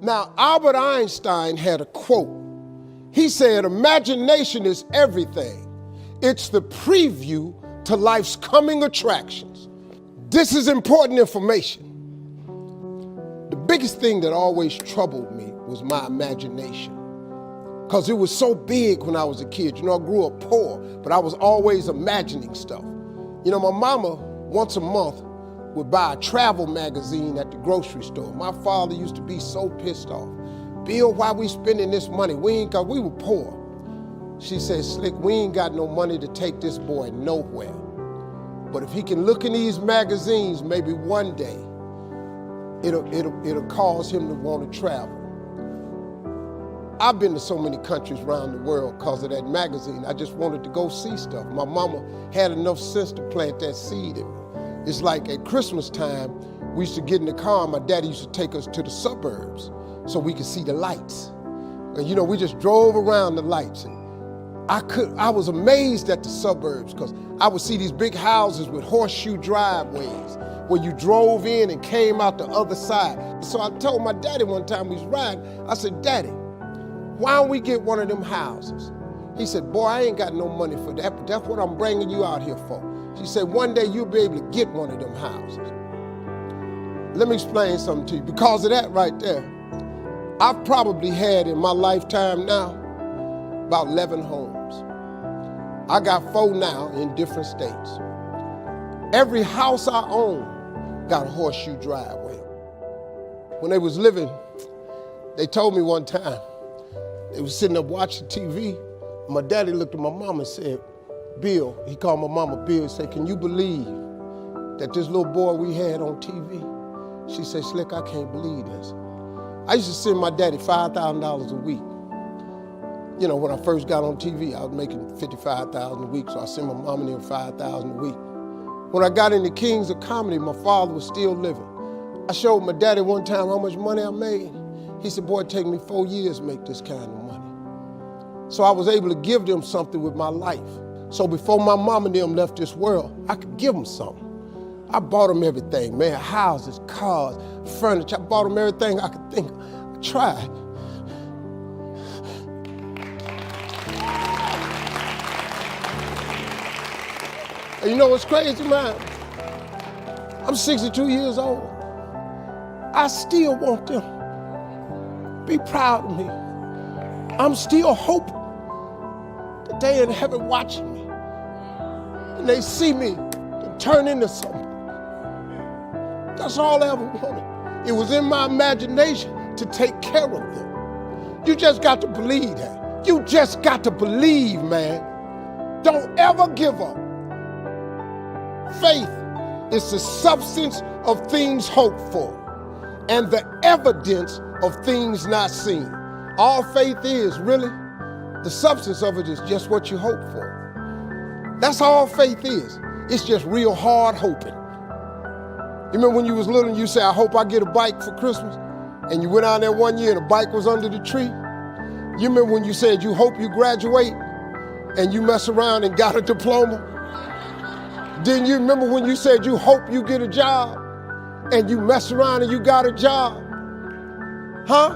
Now, Albert Einstein had a quote. He said, imagination is everything. It's the preview to life's coming attractions. This is important information. The biggest thing that always troubled me was my imagination, because it was so big when I was a kid. You know, I grew up poor, but I was always imagining stuff. You know, my mama, once a month, would buy a travel magazine at the grocery store. My father used to be so pissed off. Bill, why we spending this money? We were poor. She said, Slick, we ain't got no money to take this boy nowhere. But if he can look in these magazines, maybe one day, it'll cause him to want to travel. I've been to so many countries around the world because of that magazine. I just wanted to go see stuff. My mama had enough sense to plant that seed in me. It's like at Christmas time, we used to get in the car, and my daddy used to take us to the suburbs so we could see the lights. And you know, we just drove around the lights. And I was amazed at the suburbs, because I would see these big houses with horseshoe driveways where you drove in and came out the other side. So I told my daddy one time we was riding, I said, Daddy, why don't we get one of them houses? He said, boy, I ain't got no money for that, but that's what I'm bringing you out here for. She said, one day you'll be able to get one of them houses. Let me explain something to you. Because of that right there, I've probably had in my lifetime now about 11 homes. I got 4 now in different states. Every house I own got a horseshoe driveway. When they was living, they told me one time, they was sitting up watching TV. My daddy looked at my mama and said, Bill, he called my mama Bill, he said, can you believe that this little boy we had on TV? She said, Slick, I can't believe this. I used to send my daddy $5,000 a week. You know, when I first got on TV, I was making $55,000 a week, so I sent my mom and them $5,000 a week. When I got into Kings of Comedy, my father was still living. I showed my daddy one time how much money I made. He said, boy, it take me 4 years to make this kind of money. So I was able to give them something with my life. So before my mom and them left this world, I could give them something. I bought them everything, man, houses, cars, furniture. I bought them everything I could think of. I tried. And you know what's crazy, man? I'm 62 years old. I still want them to be proud of me. I'm still hoping that they in heaven watching me and they see me and turn into something. That's all I ever wanted. It was in my imagination to take care of them. You just got to believe that. You just got to believe, man. Don't ever give up. Faith is the substance of things hoped for and the evidence of things not seen. All faith is, really, the substance of it is just what you hope for. That's all faith is. It's just real hard hoping. You remember when you was little and you said, I hope I get a bike for Christmas? And you went out there one year and the bike was under the tree? You remember when you said you hope you graduate and you mess around and got a diploma? Didn't you remember when you said you hope you get a job and you mess around and you got a job? Huh?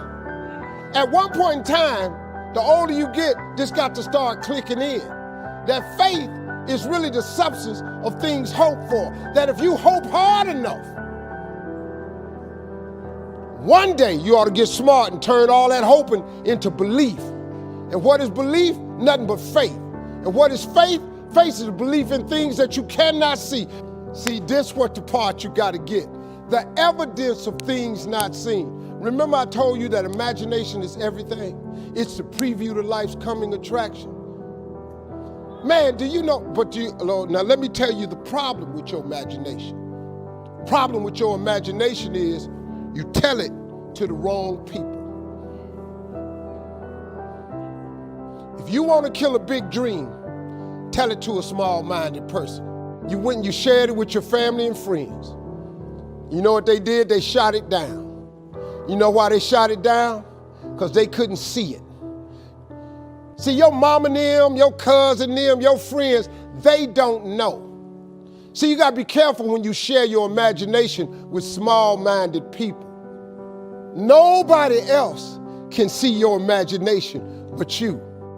At one point in time, the older you get, this got to start clicking in. That faith is really the substance of things hoped for. That if you hope hard enough, one day you ought to get smart and turn all that hoping into belief. And what is belief? Nothing but faith. And what is faith? Faith is belief in things that you cannot see. See, this what the part you got to get. The evidence of things not seen. Remember I told you that imagination is everything? It's the preview to life's coming attraction. Man, do you know, now let me tell you the problem with your imagination. The problem with your imagination is you tell it to the wrong people. If you want to kill a big dream, tell it to a small-minded person. You went and you shared it with your family and friends. You know what they did? They shot it down. You know why they shot it down? Because they couldn't see it. See, your mama and them, your cousin them, your friends, they don't know. See, you got to be careful when you share your imagination with small-minded people. Nobody else can see your imagination but you.